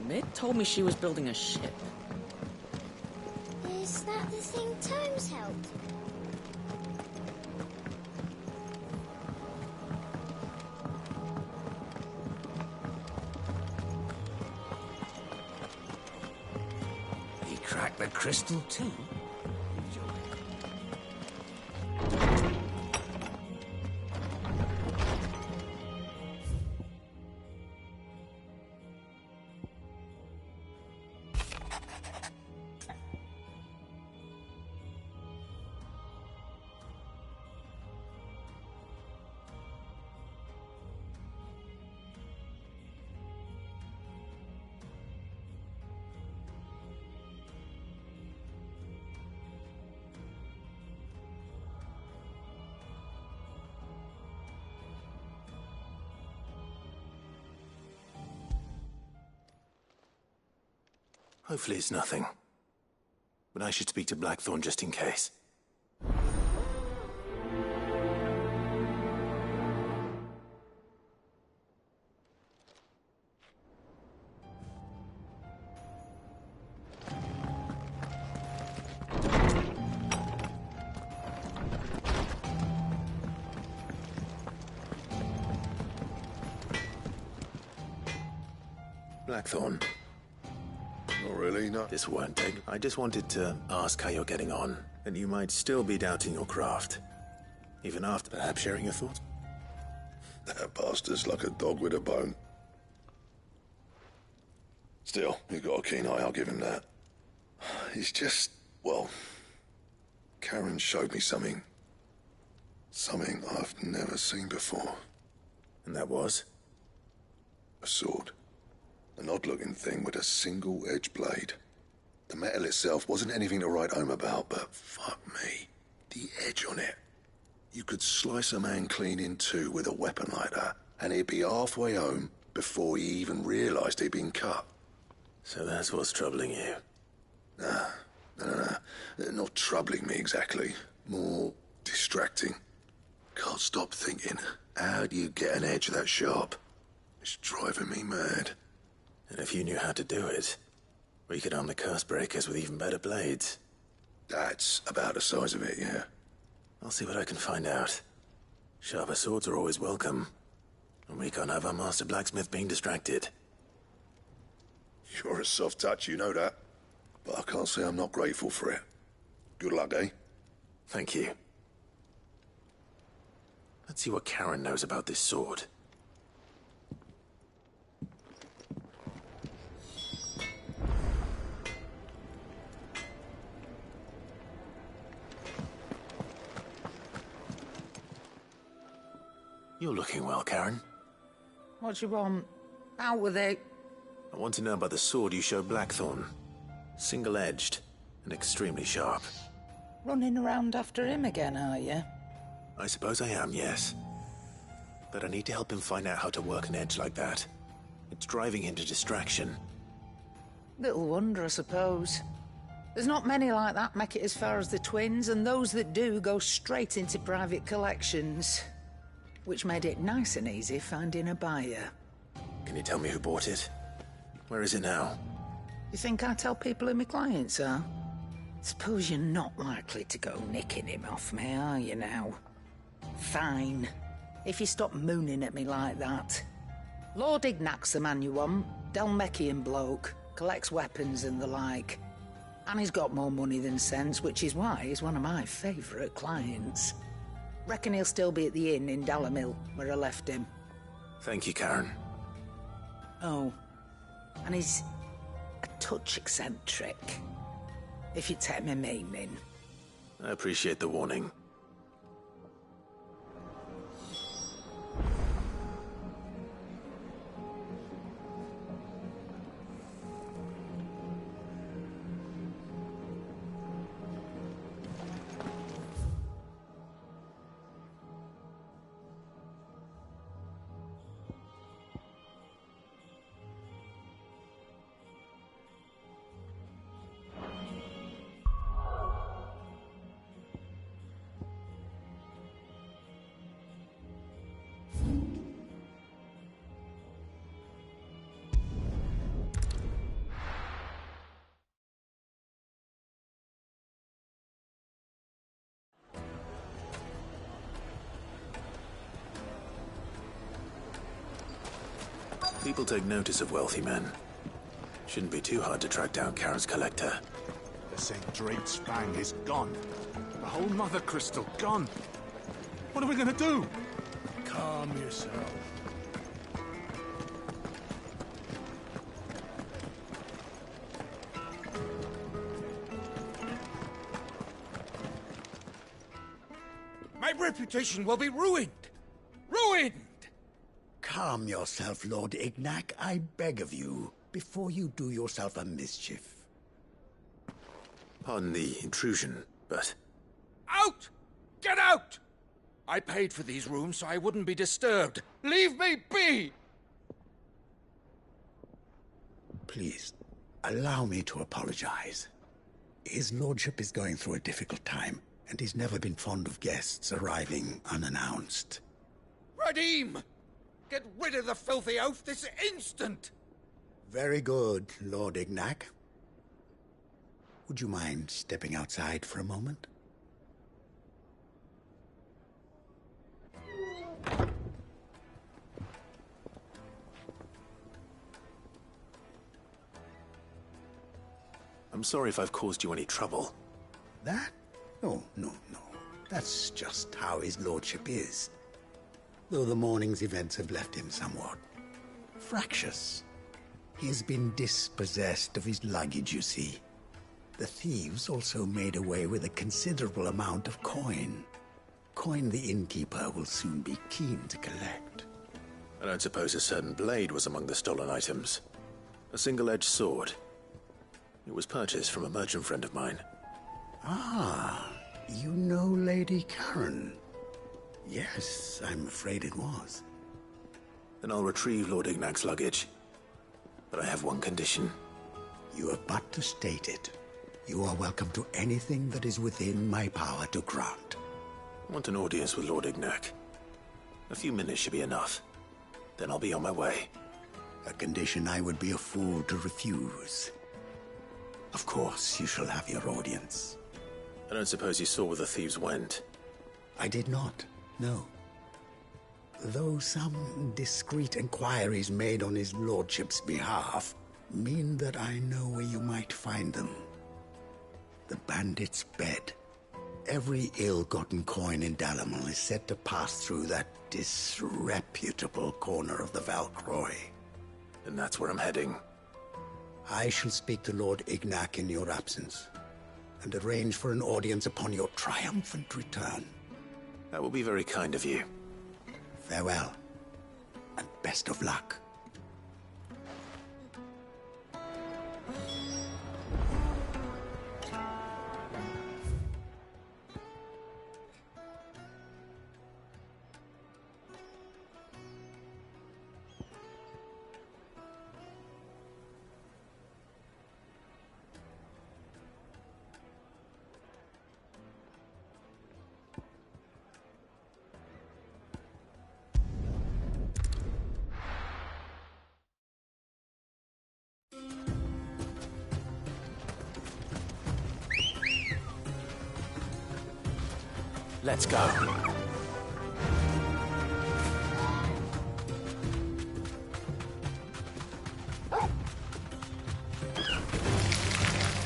Mick told me she was building a ship. Is that the thing Tomes held? He cracked the crystal too? Hopefully it's nothing. But I should speak to Blackthorn just in case. Blackthorn. Not really, no. This won't take. I just wanted to ask how you're getting on, and you might still be doubting your craft. Even after perhaps sharing your thoughts. That bastard's like a dog with a bone. Still, he's got a keen eye, I'll give him that. He's just, well, Karen showed me something. Something I've never seen before. And that was? A sword. An odd-looking thing with a single-edged blade. The metal itself wasn't anything to write home about, but fuck me, the edge on it. You could slice a man clean in two with a weapon like that, and he'd be halfway home before he even realised he'd been cut. So that's what's troubling you? No. Not troubling me exactly. More distracting. Can't stop thinking, how do you get an edge that sharp? It's driving me mad. And if you knew how to do it, we could arm the curse breakers with even better blades. That's about the size of it, yeah. I'll see what I can find out. Sharper swords are always welcome. And we can't have our master blacksmith being distracted. You're a soft touch, you know that. But I can't say I'm not grateful for it. Good luck, eh? Thank you. Let's see what Karen knows about this sword. You're looking well, Karen. What do you want? Out with it. I want to know about the sword you showed Blackthorn. Single-edged and extremely sharp. Running around after him again, are you? I suppose I am, yes. But I need to help him find out how to work an edge like that. It's driving him to distraction. Little wonder, I suppose. There's not many like that make it as far as the twins, and those that do go straight into private collections. Which made it nice and easy finding a buyer. Can you tell me who bought it? Where is it now? You think I tell people who my clients are? Suppose you're not likely to go nicking him off me, are you now? Fine. If you stop mooning at me like that. Lord Ignac's the man you want. Dalmekian bloke. Collects weapons and the like. And he's got more money than sense, which is why he's one of my favourite clients. Reckon he'll still be at the inn in Dalamil, where I left him. Thank you, Karen. Oh, and he's a touch eccentric, if you take my meaning. I appreciate the warning. People take notice of wealthy men. Shouldn't be too hard to track down Karen's collector. The St. Drake's Fang is gone. The whole Mother Crystal gone. What are we gonna do? Calm yourself. My reputation will be ruined! Ruined! Calm yourself, Lord Ignac, I beg of you, before you do yourself a mischief. Pardon the intrusion, but Out! Get out! I paid for these rooms so I wouldn't be disturbed. Leave me be! Please, allow me to apologize. His lordship is going through a difficult time, and he's never been fond of guests arriving unannounced. Radim! Get rid of the filthy oaf this instant! Very good, Lord Ignac. Would you mind stepping outside for a moment? I'm sorry if I've caused you any trouble. That? No. That's just how his lordship is. Though the morning's events have left him somewhat fractious. He has been dispossessed of his luggage, you see. The thieves also made away with a considerable amount of coin. Coin the innkeeper will soon be keen to collect. I don't suppose a certain blade was among the stolen items. A single-edged sword. It was purchased from a merchant friend of mine. Ah, you know Lady Karen. Yes, I'm afraid it was. Then I'll retrieve Lord Ignac's luggage. But I have one condition. You have but to state it. You are welcome to anything that is within my power to grant. I want an audience with Lord Ignac. A few minutes should be enough. Then I'll be on my way. A condition I would be a fool to refuse. Of course, you shall have your audience. I don't suppose you saw where the thieves went. I did not, no. Though some discreet inquiries made on his lordship's behalf mean that I know where you might find them. The bandit's bed. Every ill-gotten coin in Dalamon is said to pass through that disreputable corner of the Valcroy. And that's where I'm heading. I shall speak to Lord Ignac in your absence, and arrange for an audience upon your triumphant return. That will be very kind of you. Farewell, and best of luck. Let's go.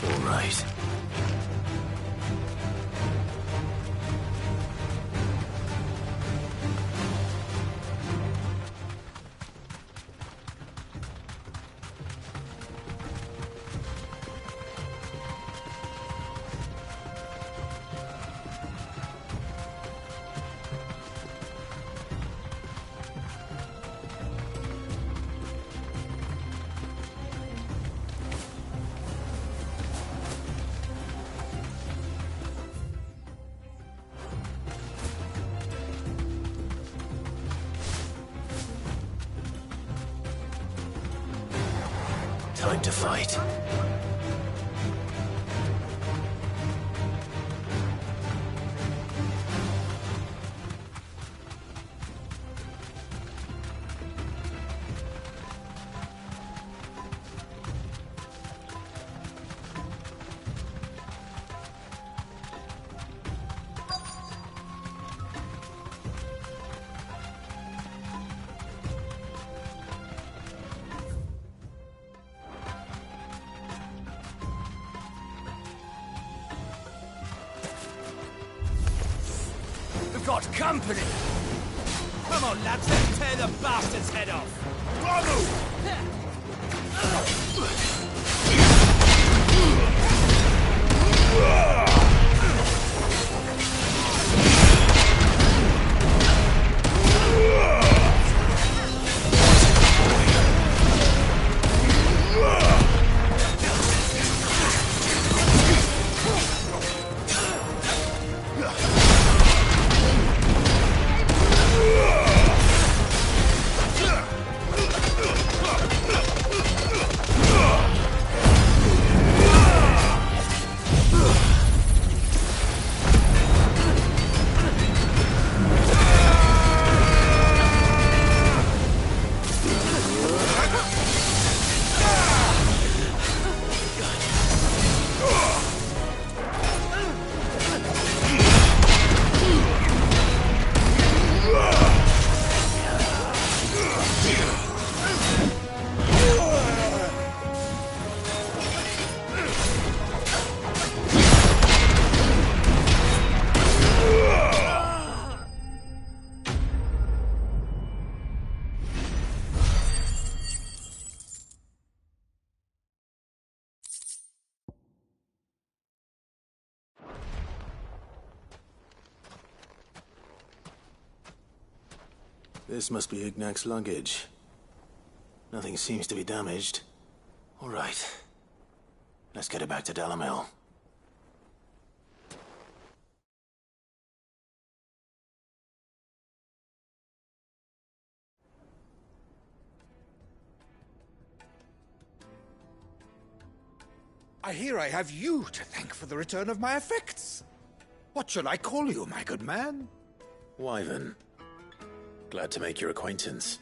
All right. Time to fight. You've got company! Come on, lads, let's tear the bastard's head off! This must be Ignac's luggage. Nothing seems to be damaged. All right. Let's get it back to Dalamil. I hear I have you to thank for the return of my effects. What shall I call you, my good man? Wyvern. Glad to make your acquaintance.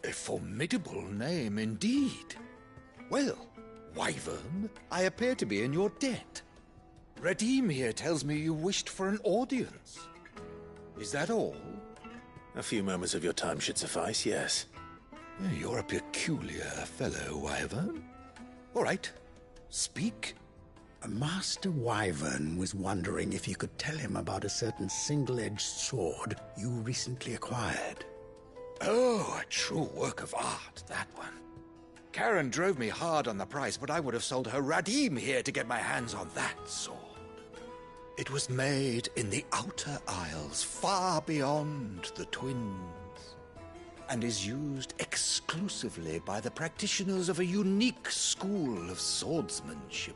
A formidable name indeed. Well, Wyvern, I appear to be in your debt. Redeem here tells me you wished for an audience. Is that all? A few moments of your time should suffice, yes. You're a peculiar fellow, Wyvern. All right, speak. Master Wyvern was wondering if you could tell him about a certain single-edged sword you recently acquired. Oh, a true work of art, that one. Karen drove me hard on the price, but I would have sold her Radim here to get my hands on that sword. It was made in the Outer Isles, far beyond the Twins, and is used exclusively by the practitioners of a unique school of swordsmanship.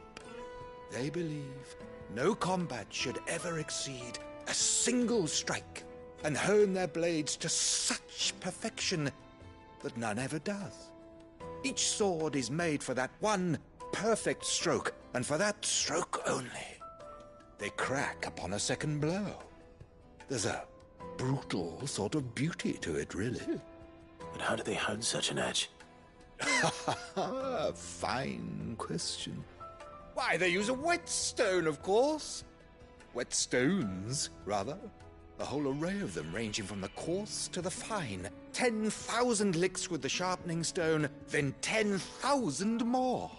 They believe no combat should ever exceed a single strike, and hone their blades to such perfection that none ever does. Each sword is made for that one perfect stroke, and for that stroke only. They crack upon a second blow. There's a brutal sort of beauty to it, really. But how do they hone such an edge? Fine question. Why, they use a whetstone, of course. Whetstones, rather. A whole array of them, ranging from the coarse to the fine. 10,000 licks with the sharpening stone, then 10,000 more.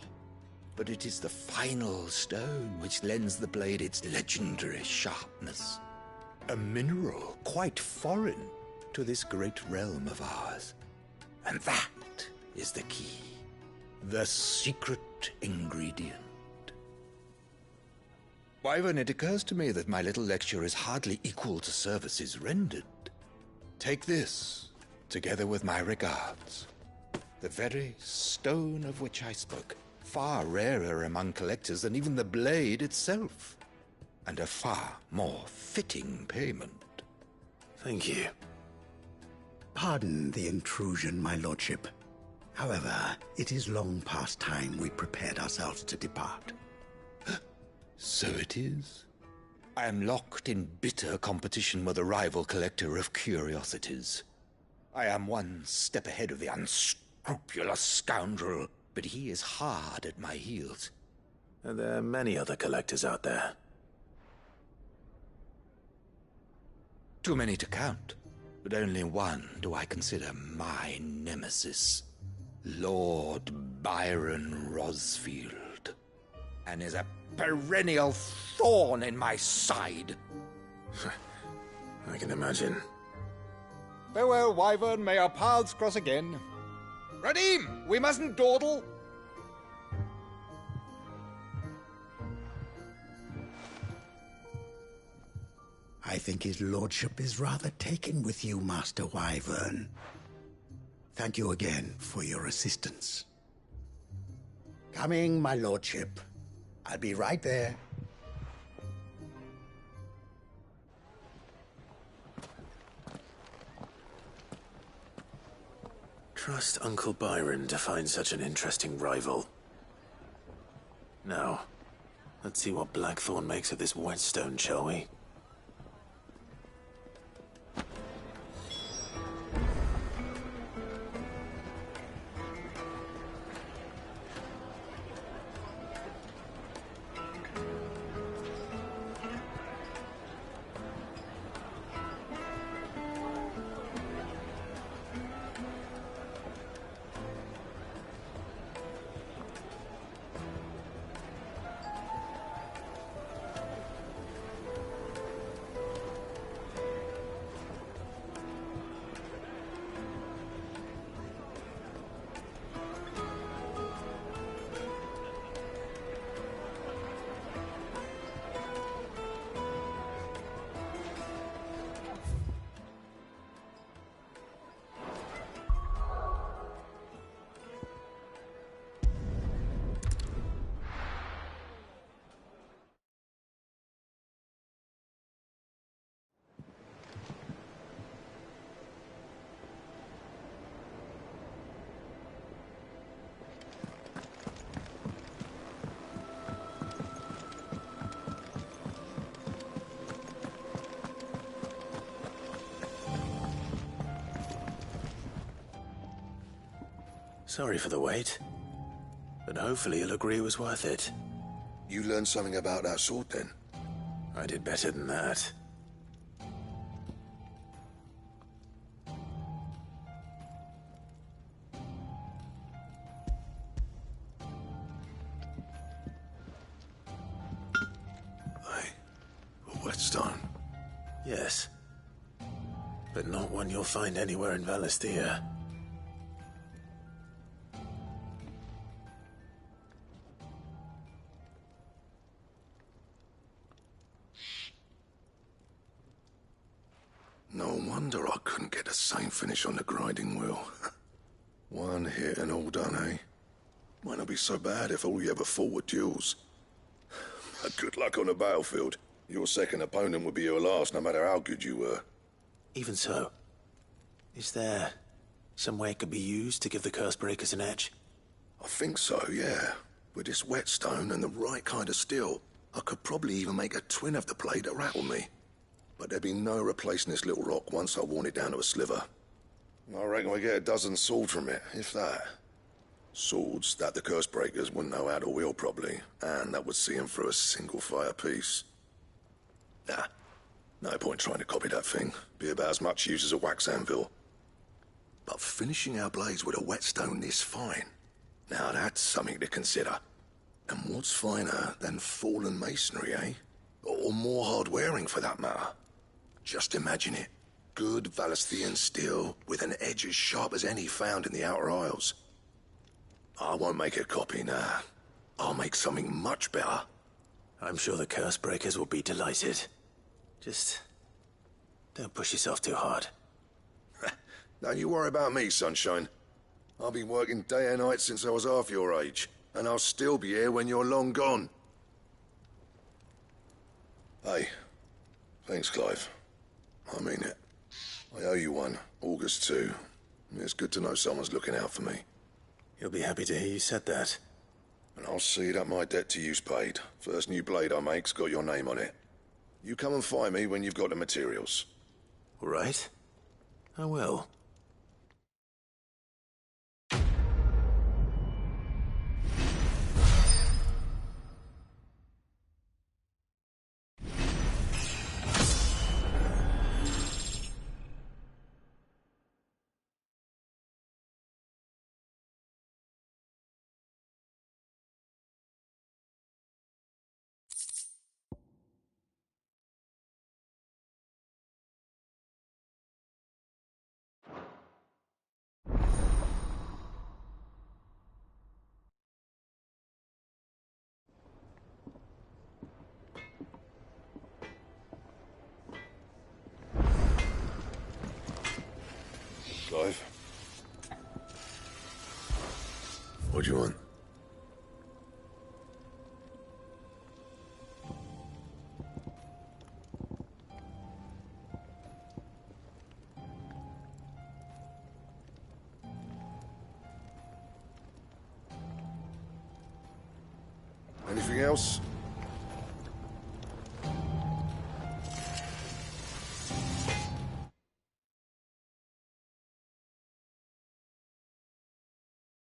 But it is the final stone which lends the blade its legendary sharpness. A mineral quite foreign to this great realm of ours. And that is the key. The secret ingredient. Wyvern, it occurs to me that my little lecture is hardly equal to services rendered. Take this, together with my regards. The very stone of which I spoke, far rarer among collectors than even the blade itself, and a far more fitting payment. Thank you. Pardon the intrusion, my lordship. However, it is long past time we prepared ourselves to depart. So it is. I am locked in bitter competition with a rival collector of curiosities. I am one step ahead of the unscrupulous scoundrel, but he is hard at my heels. Are there many other collectors out there? Too many to count, but only one do I consider my nemesis. Lord Byron Rosfield. And is a perennial thorn in my side. I can imagine. Farewell, Wyvern. May our paths cross again. Radim, we mustn't dawdle. I think his lordship is rather taken with you, Master Wyvern. Thank you again for your assistance. Coming, my lordship. I'll be right there. Trust Uncle Byron to find such an interesting rival. Now, let's see what Blackthorn makes of this whetstone, shall we? Sorry for the wait, but hopefully you'll agree it was worth it. You learned something about that sword then? I did better than that. Hey, a whetstone? Yes, but not one you'll find anywhere in Valisthea. No wonder I couldn't get the same finish on the grinding wheel. One hit and all done, eh? Might not be so bad if all you ever fought were duels. But good luck on the battlefield. Your second opponent would be your last, no matter how good you were. Even so, is there some way it could be used to give the Cursebreakers an edge? I think so, yeah. With this whetstone and the right kind of steel, I could probably even make a twin of the blade that rattled me. But there'd be no replacing this little rock once I worn it down to a sliver. I reckon we get a dozen swords from it, if that. Swords that the Cursebreakers wouldn't know how to wield properly, and that would see them through a single fire piece. Nah, no point trying to copy that thing. Be about as much use as a wax anvil. But finishing our blades with a whetstone this fine, now that's something to consider. And what's finer than fallen masonry, eh? Or more hard-wearing, for that matter. Just imagine it. Good Valisthean steel with an edge as sharp as any found in the Outer Isles. I won't make a copy, nah. I'll make something much better. I'm sure the Cursebreakers will be delighted. Just don't push yourself too hard. Don't you worry about me, sunshine. I'll be working day and night since I was half your age, and I'll still be here when you're long gone. Hey, thanks, Clive. I mean it. I owe you one, August too. It's good to know someone's looking out for me. You'll be happy to hear you said that. And I'll see that my debt to you's paid. First new blade I make's got your name on it. You come and find me when you've got the materials. All right. I will. What do you want? Anything else?